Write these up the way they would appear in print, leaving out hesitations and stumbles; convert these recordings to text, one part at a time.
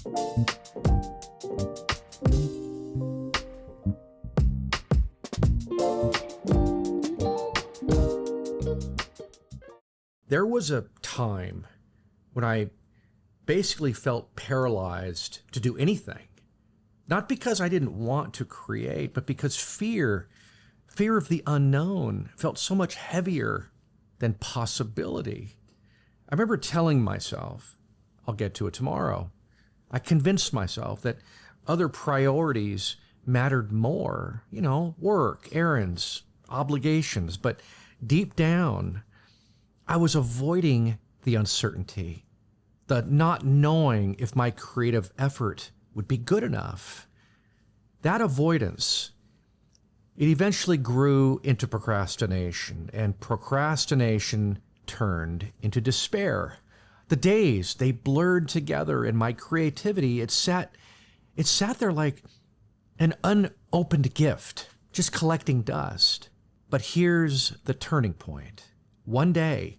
There was a time when I basically felt paralyzed to do anything. Not because I didn't want to create, but because fear of the unknown felt so much heavier than possibility. I remember telling myself, I'll get to it tomorrow. I convinced myself that other priorities mattered more, work, errands, obligations, but deep down, I was avoiding the uncertainty, the not knowing if my creative effort would be good enough. That avoidance, it eventually grew into procrastination, and procrastination turned into despair. The days, they blurred together, and my creativity, it sat there like an unopened gift, just collecting dust. But here's the turning point. One day,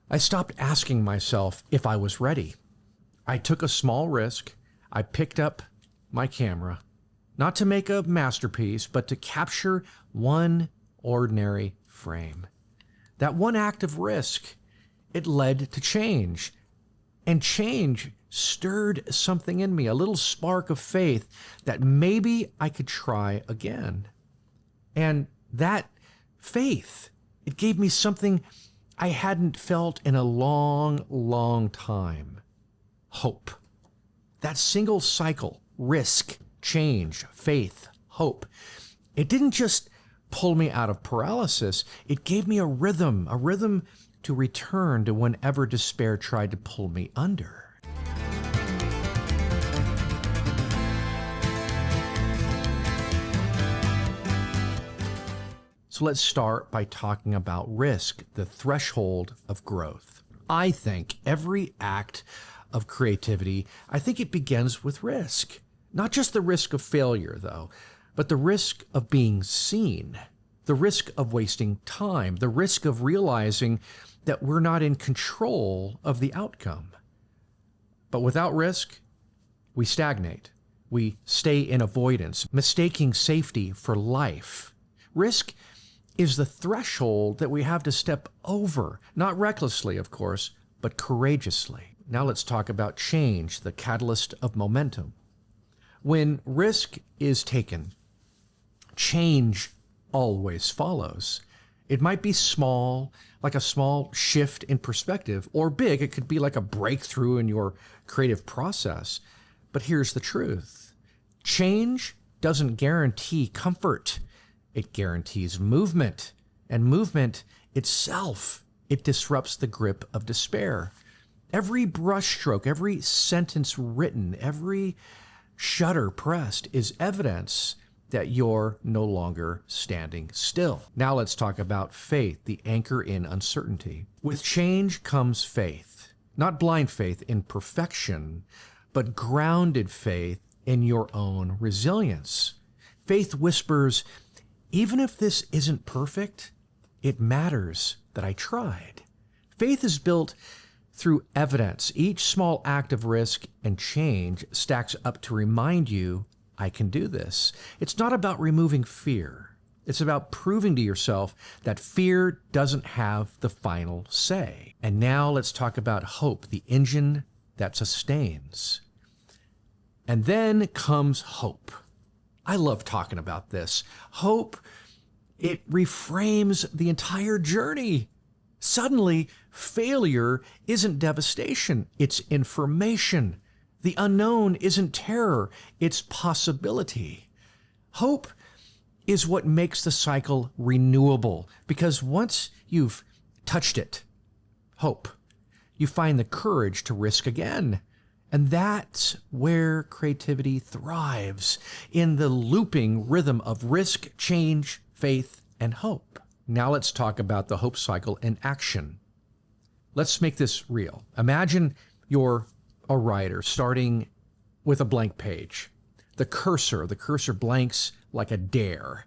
I stopped asking myself if I was ready. I took a small risk. I picked up my camera, not to make a masterpiece, but to capture one ordinary frame. That one act of risk, it led to change. And change stirred something in me, a little spark of faith that maybe I could try again. And that faith, it gave me something I hadn't felt in a long, long time. Hope. That single cycle, risk, change, faith, hope. It didn't just pull me out of paralysis. It gave me a rhythm to return to whenever despair tried to pull me under. So let's start by talking about risk, the threshold of growth. I think every act of creativity, I think it begins with risk. Not just the risk of failure, though, but the risk of being seen, the risk of wasting time, the risk of realizing that we're not in control of the outcome. But without risk, we stagnate. We stay in avoidance, mistaking safety for life. Risk is the threshold that we have to step over, not recklessly, of course, but courageously. Now let's talk about change, the catalyst of momentum. When risk is taken, change always follows. It might be small, like a small shift in perspective, or big, it could be like a breakthrough in your creative process. But here's the truth. Change doesn't guarantee comfort. It guarantees movement, and movement itself, it disrupts the grip of despair. Every brushstroke, every sentence written, every shutter pressed is evidence that you're no longer standing still. Now let's talk about faith, the anchor in uncertainty. With change comes faith, not blind faith in perfection, but grounded faith in your own resilience. Faith whispers, even if this isn't perfect, it matters that I tried. Faith is built through evidence. Each small act of risk and change stacks up to remind you, I can do this. It's not about removing fear. It's about proving to yourself that fear doesn't have the final say. And now let's talk about hope, the engine that sustains. And then comes hope. I love talking about this. Hope, it reframes the entire journey. Suddenly, failure isn't devastation, it's information. The unknown isn't terror, it's possibility. Hope is what makes the cycle renewable, because once you've touched it, hope, you find the courage to risk again. And that's where creativity thrives, in the looping rhythm of risk, change, faith, and hope. Now let's talk about the hope cycle in action. Let's make this real. Imagine you're a writer starting with a blank page. The cursor blanks like a dare.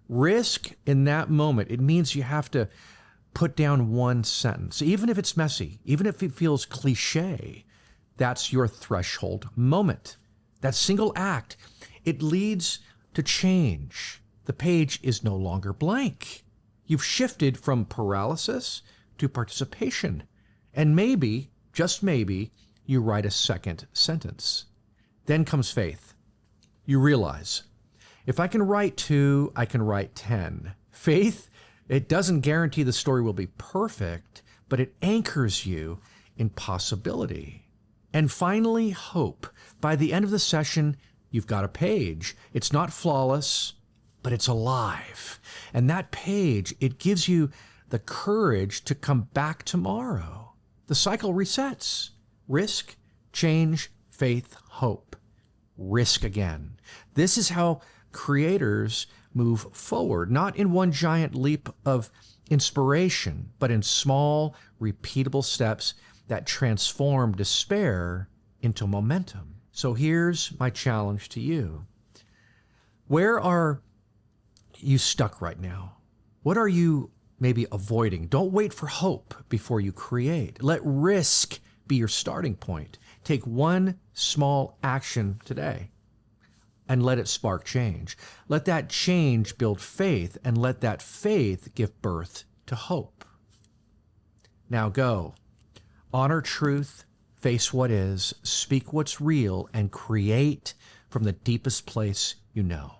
Risk in that moment, it means you have to put down one sentence, even if it's messy, even if it feels cliche. That's your threshold moment. That single act, it leads to change. The page is no longer blank. You've shifted from paralysis to participation. And maybe, just maybe, you write a second sentence. Then comes faith. You realize, if I can write 2, I can write 10. Faith, it doesn't guarantee the story will be perfect, but it anchors you in possibility. And finally, hope. By the end of the session, you've got a page. It's not flawless, but it's alive. And that page, it gives you the courage to come back tomorrow. The cycle resets. Risk, change, faith, hope. Risk again. This is how creators move forward, not in one giant leap of inspiration, but in small, repeatable steps that transform despair into momentum. So here's my challenge to you. Where are you stuck right now? What are you maybe avoiding? Don't wait for hope before you create. Let risk be your starting point. Take one small action today and let it spark change. Let that change build faith, and let that faith give birth to hope. Now go. Honor truth, face what is, speak what's real, and create from the deepest place you know.